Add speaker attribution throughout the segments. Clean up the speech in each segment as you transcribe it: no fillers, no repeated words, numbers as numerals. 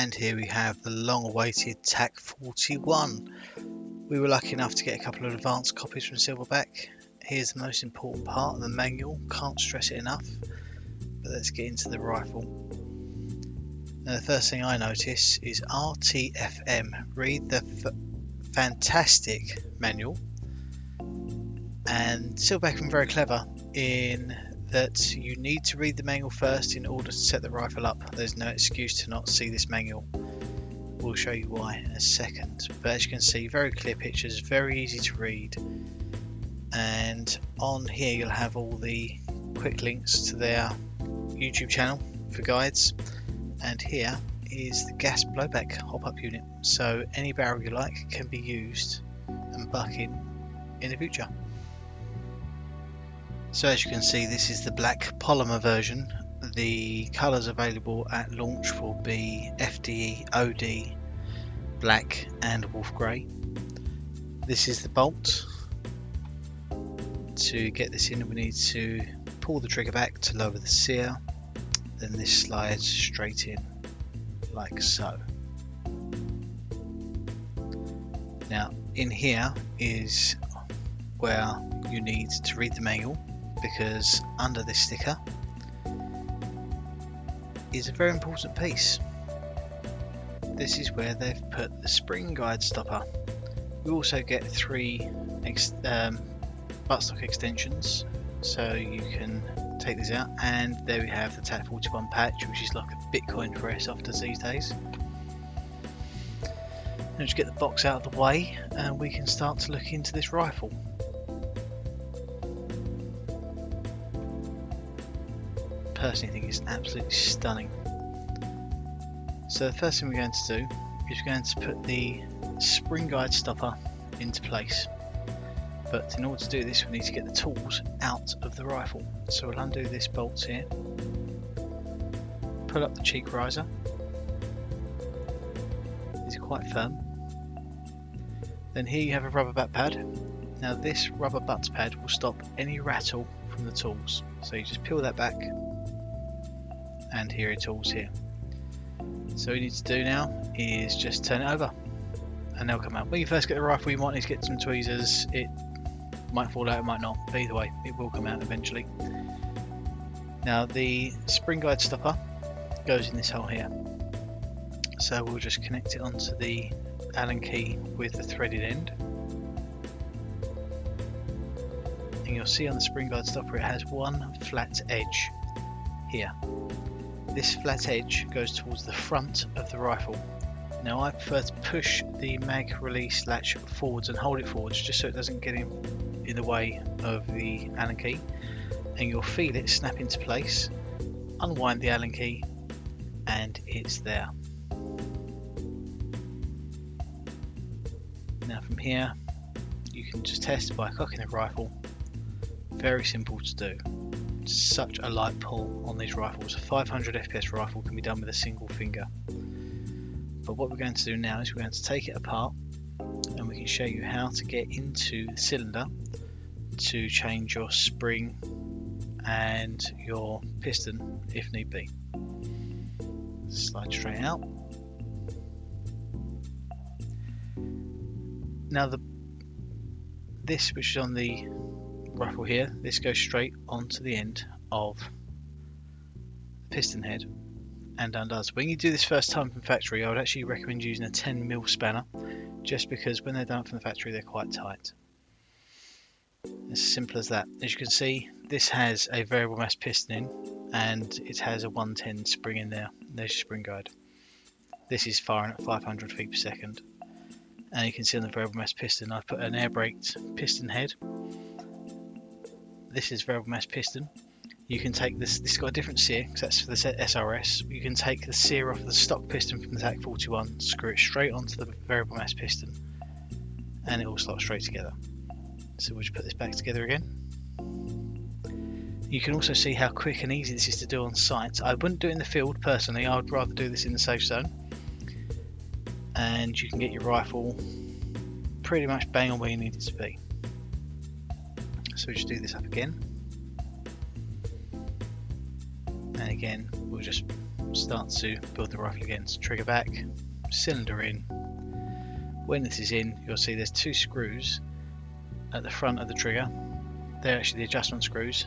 Speaker 1: And here we have the long-awaited TAC-41. We were lucky enough to get a couple of advanced copies from Silverback. Here's the most important part of the manual, can't stress it enough. But let's get into the rifle. Now the first thing I notice is RTFM. Read the fantastic manual. And Silverback have been very clever in that you need to read the manual first in order to set the rifle up. There's no excuse to not see this manual. We'll show you why in a second. But as you can see, very clear pictures, very easy to read. And on here you'll have all the quick links to their YouTube channel for guides. And here is the gas blowback hop-up unit. So any barrel you like can be used and buck in the future. So as you can see, this is the black polymer version. The colours available at launch will be FDE, OD, black and wolf grey. This is the bolt. To get this in, we need to pull the trigger back to lower the sear. Then this slides straight in like so. Now in here is where you need to read the manual, because under this sticker is a very important piece. This is where they've put the spring guide stopper. We also get 3 buttstock extensions, so you can take these out, and there we have the TAC-41 patch, which is like a Bitcoin for airsofters these days. Now just get the box out of the way and we can start to look into this rifle. Personally, I think it's absolutely stunning. So the first thing we're going to do is we're going to put the spring guide stopper into place. But in order to do this, we need to get the tools out of the rifle. So we'll undo this bolt here, pull up the cheek riser. It's quite firm. Then here you have a rubber butt pad. Now this rubber butt pad will stop any rattle from the tools. So you just peel that back, and here are your tools here. So what you need to do now is just turn it over and they'll come out. When you first get the rifle, you might need to get some tweezers. It might fall out, it might not, but either way it will come out eventually. Now the spring guide stopper goes in this hole here, so we'll just connect it onto the Allen key with the threaded end, and you'll see on the spring guide stopper it has one flat edge here. This flat edge goes towards the front of the rifle. Now I prefer to push the mag release latch forwards and hold it forwards just so it doesn't get in the way of the Allen key, and you'll feel it snap into place. Unwind the Allen key and it's there. Now from here you can just test by cocking the rifle. Very simple to do. Such a light pull on these rifles. A 500 FPS rifle can be done with a single finger. But what we're going to do now is we're going to take it apart and we can show you how to get into the cylinder to change your spring and your piston if need be. Slide straight out. Now this which is on the rifle here, this goes straight onto the end of the piston head and undoes. When you do this first time from factory, I would actually recommend using a 10mm spanner, just because when they're done from the factory they're quite tight. It's as simple as that. As you can see, this has a variable mass piston in and it has a 110 spring in there. There's your spring guide. This is firing at 500 feet per second. And you can see on the variable mass piston I've put an air braked piston head. This is variable mass piston. You can take this has got a different sear because that's for the SRS. You can take the sear off the stock piston from the TAC-41, screw it straight onto the variable mass piston, and it will slot straight together. So we'll just put this back together again. You can also see how quick and easy this is to do on site. I wouldn't do it in the field personally, I would rather do this in the safe zone. And you can get your rifle pretty much bang on where you need it to be. So we just do this up again. And again, we'll just start to build the rifle again. So trigger back, cylinder in. When this is in, you'll see there's 2 screws at the front of the trigger. They're actually the adjustment screws,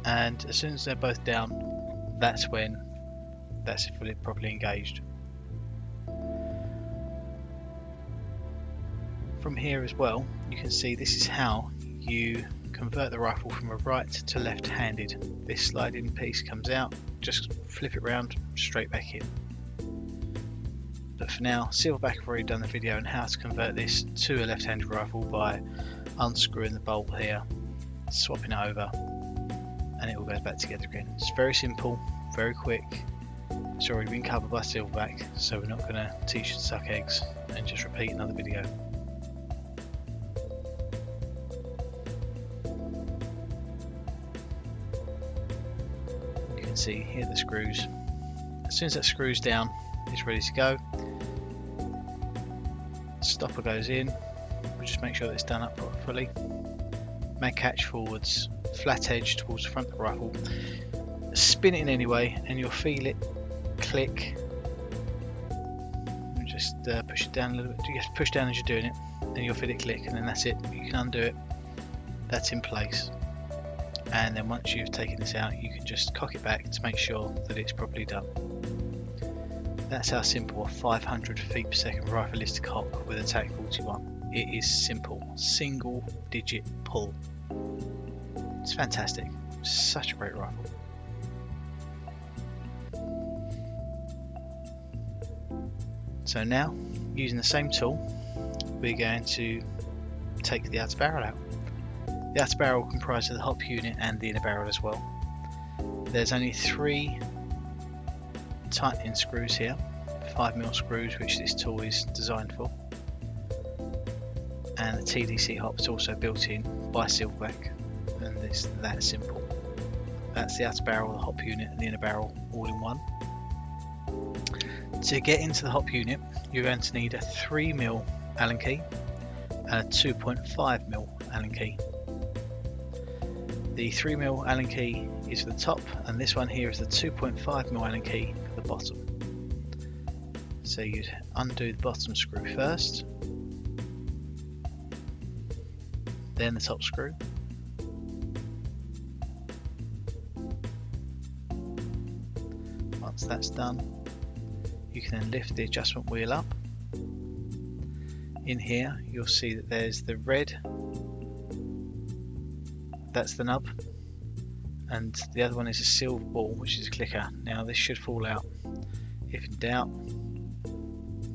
Speaker 1: and as soon as they're both down, that's when that's fully properly engaged. From here as well, you can see this is how you convert the rifle from a right to left-handed. This sliding piece comes out, just flip it round, straight back in. But for now, Silverback have already done the video on how to convert this to a left-handed rifle by unscrewing the bolt here, swapping it over, and it all goes back together again. It's very simple, very quick. It's already been covered by Silverback, so we're not going to teach you to suck eggs and just repeat another video. See here the screws. As soon as that screws down, it's ready to go. Stopper goes in. We'll just make sure that it's done up properly. Mag catch forwards, flat edge towards the front of the rifle. Spin it in any way and you'll feel it click. And just push it down a little bit. You have to push down as you're doing it, and you'll feel it click, and then that's it. You can undo it. That's in place. And then once you've taken this out, you can just cock it back to make sure that it's properly done. That's how simple a 500 feet per second rifle is to cock with a TAC-41. It is simple, single digit pull. It's fantastic, such a great rifle. So now, using the same tool, we're going to take the outer barrel out. The outer barrel comprises of the hop unit and the inner barrel as well. There's only 3 tightening screws here, 5mm screws, which this tool is designed for. And the TDC hop is also built in by Silverback, and it's that simple. That's the outer barrel, the hop unit and the inner barrel all in one. To get into the hop unit, you're going to need a 3mm Allen key and a 2.5mm Allen key. The 3mm Allen key is for the top, and this one here is the 2.5mm Allen key for the bottom. So you'd undo the bottom screw first, then the top screw. Once that's done, you can then lift the adjustment wheel up. In here you'll see that there's the red, that's the nub, and the other one is a silver ball, which is a clicker. Now this should fall out. If in doubt,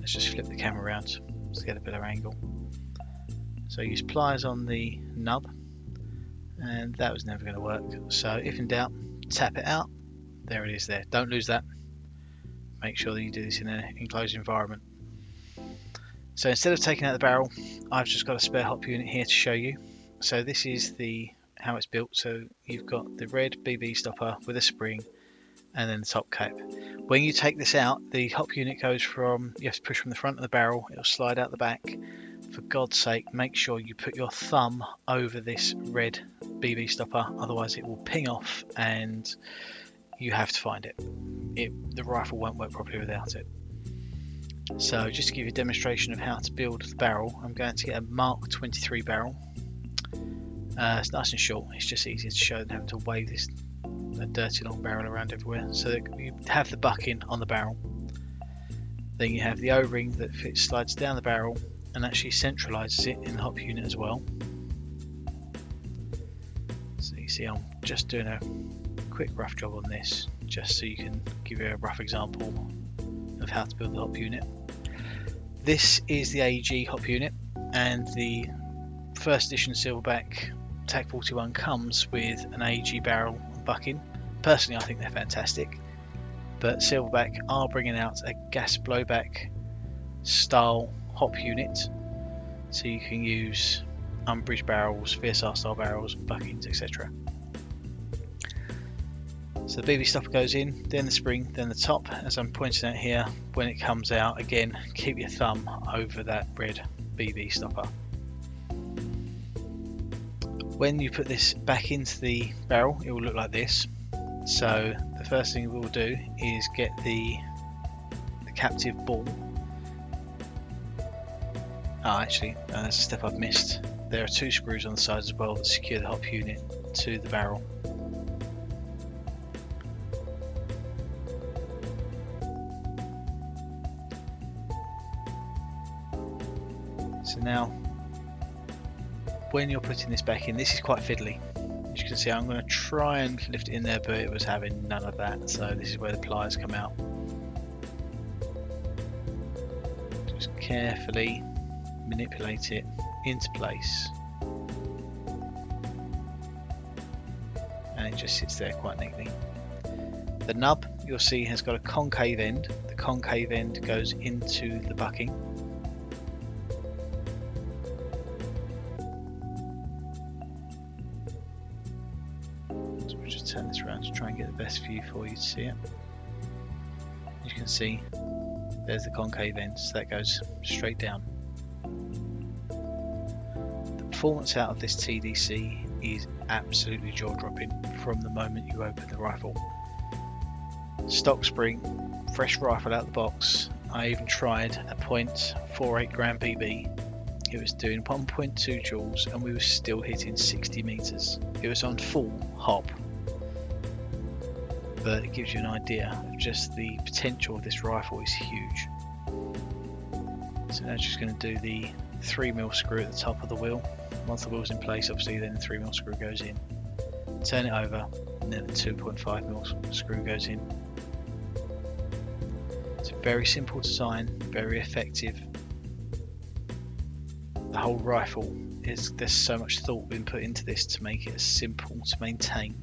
Speaker 1: let's just flip the camera around to get a better angle. So use pliers on the nub, and that was never going to work. So if in doubt, tap it out. There it is there. Don't lose that. Make sure that you do this in an enclosed environment. So instead of taking out the barrel, I've just got a spare hop unit here to show you. So this is how it's built. So you've got the red BB stopper with a spring and then the top cap. When you take this out, the hop unit goes from, you have to push from the front of the barrel, it'll slide out the back. For God's sake, make sure you put your thumb over this red BB stopper, otherwise it will ping off and you have to find it. The rifle won't work properly without it. So just to give you a demonstration of how to build the barrel, I'm going to get a Mark 23 barrel. It's nice and short, it's just easier to show than having to wave this dirty long barrel around everywhere. So that you have the bucking on the barrel, then you have the O-ring that slides down the barrel and actually centralizes it in the hop unit as well. So you see I'm just doing a quick rough job on this, just so you can give you a rough example of how to build the hop unit. This is the AEG hop unit, and the first edition Silverback TAC-41 comes with an AEG barrel and bucking. Personally, I think they're fantastic, but Silverback are bringing out a gas blowback style hop unit, so you can use umbrage barrels, VSR style barrels, buckings, etc. So the BB stopper goes in, then the spring, then the top. As I'm pointing out here, when it comes out, again, keep your thumb over that red BB stopper. When you put this back into the barrel, it will look like this. So the first thing we'll do is get the captive ball. Actually, there's a step I've missed. There are 2 screws on the sides as well that secure the hop unit to the barrel. So now, when you're putting this back in, this is quite fiddly. As you can see, I'm going to try and lift it in there, but it was having none of that. So this is where the pliers come out. Just carefully manipulate it into place, and it just sits there quite neatly. The nub, you'll see, has got a concave end. The concave end goes into the bucking. So we'll just turn this around to try and get the best view for you to see it. As you can see, there's the concave end, so that goes straight down. Performance out of this TDC is absolutely jaw-dropping from the moment you open the rifle. Stock spring, fresh rifle out the box. I even tried a .48 gram BB. It was doing 1.2 joules and we were still hitting 60 meters. It was on full hop, but it gives you an idea of just the potential of this rifle is huge. So now just going to do the 3mm screw at the top of the wheel. Once the wheel's in place, obviously, then the 3mm screw goes in. Turn it over, and then the 2.5mm screw goes in. It's a very simple design, very effective. The whole rifle there's so much thought been put into this to make it as simple to maintain.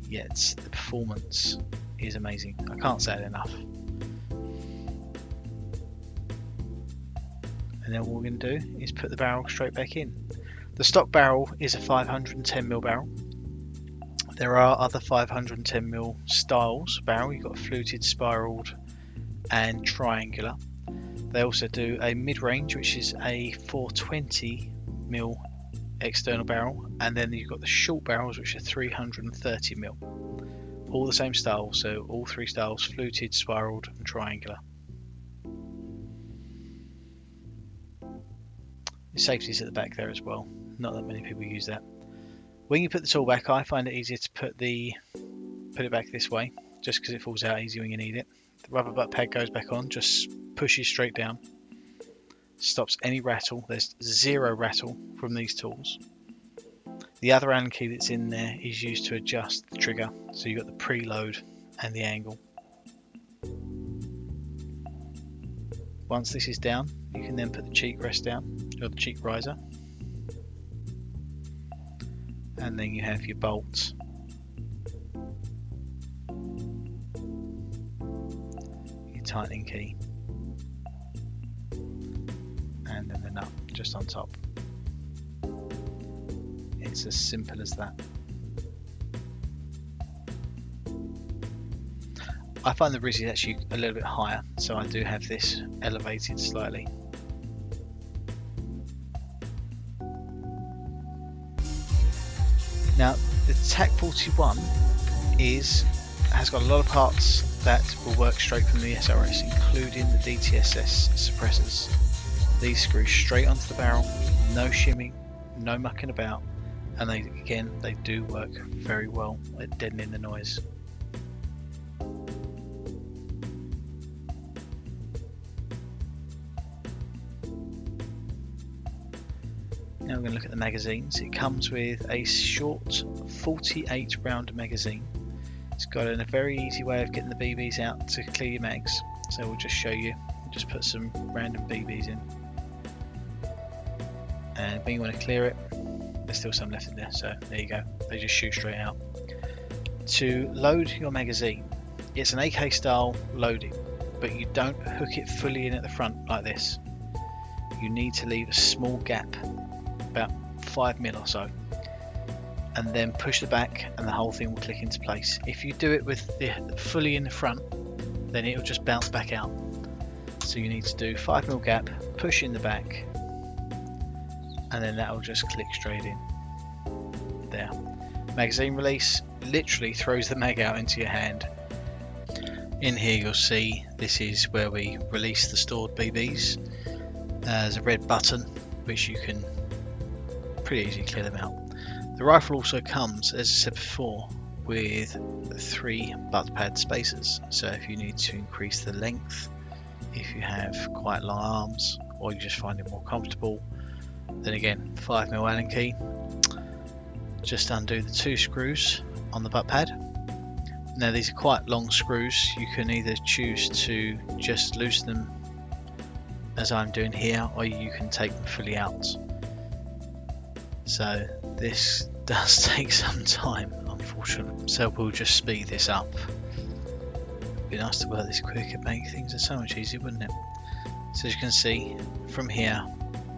Speaker 1: Yet the performance is amazing. I can't say it enough. And then what we're going to do is put the barrel straight back in. The stock barrel is a 510mm barrel. There are other 510mm styles barrel. You've got fluted, spiraled and triangular. They also do a mid-range, which is a 420mm external barrel, and then you've got the short barrels, which are 330mm. All the same style, so all 3 styles: fluted, spiraled and triangular. Safety's at the back there as well. Not that many people use that. When you put the tool back, I find it easier to put it back this way, just because it falls out easy when you need it. The rubber butt pad goes back on, just pushes straight down, stops any rattle. There's 0 rattle from these tools. The other Allen key that's in there is used to adjust the trigger, so you've got the preload and the angle. Once this is down, you can then put the cheek rest down, or the cheek riser, and then you have your bolts, your tightening key, and then the nut just on top. It's as simple as that. I find the Rizzy is actually a little bit higher, so I do have this elevated slightly. Now the TAC-41 has got a lot of parts that will work straight from the SRS, including the DTSS suppressors. These screw straight onto the barrel, no shimming, no mucking about, and they do work very well at deadening the noise. Now we're going to look at the magazines. It comes with a short 48 round magazine. It's got a very easy way of getting the BBs out to clear your mags. So we'll just show you. We'll just put some random BBs in. And when you want to clear it, there's still some left in there. So there you go. They just shoot straight out. To load your magazine, it's an AK style loading, but you don't hook it fully in at the front like this. You need to leave a small gap, about 5mm or so, and then push the back and the whole thing will click into place. If you do it with the fully in the front, then it will just bounce back out. So you need to do 5mm gap, push in the back, and then that will just click straight in there. magazine release, literally throws the mag out into your hand. In here you'll see this is where we release the stored BBs. There's a red button which you can pretty easily clear them out. The rifle also comes, as I said before, with 3 butt pad spacers, so if you need to increase the length, if you have quite long arms or you just find it more comfortable, then again 5mm Allen key. Just undo the 2 screws on the butt pad. Now these are quite long screws, you can either choose to just loosen them as I'm doing here, or you can take them fully out. So this does take some time, unfortunately, so we'll just speed this up. It'd be nice to work this quick, it'd make things so much easier, wouldn't it? So as you can see from here,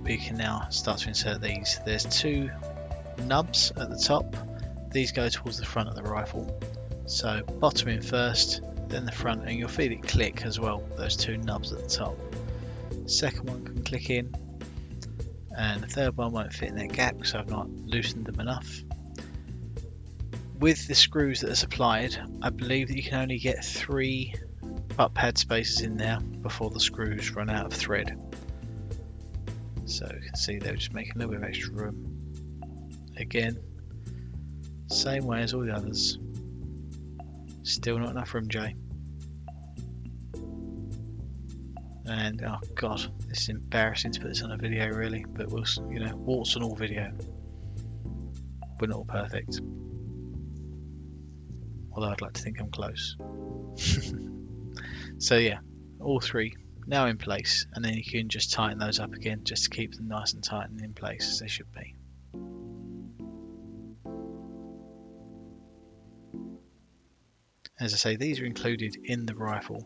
Speaker 1: we can now start to insert these. There's 2 nubs at the top, these go towards the front of the rifle. So bottom in first, then the front, and you'll feel it click as well, those 2 nubs at the top. Second one can click in, and the third one won't fit in that gap because I've not loosened them enough. With the screws that are supplied, I believe that you can only get 3 butt pad spaces in there before the screws run out of thread. So you can see they're just making a little bit of extra room. Again, same way as all the others. Still not enough room, Jay. And oh god, this is embarrassing to put this on a video really, but we'll, you know, warts on all video. We're not all perfect. Although I'd like to think I'm close. So yeah, all 3 now in place, and then you can just tighten those up again just to keep them nice and tight and in place as they should be. As I say, these are included in the rifle.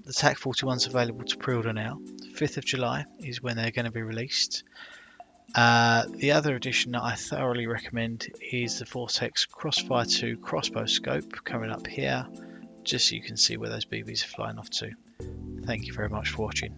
Speaker 1: The TAC-41 is available to pre-order now. 5th of July is when they're going to be released. The other addition that I thoroughly recommend is the Vortex Crossfire 2 crossbow scope coming up here, just so you can see where those BBs are flying off to. Thank you very much for watching.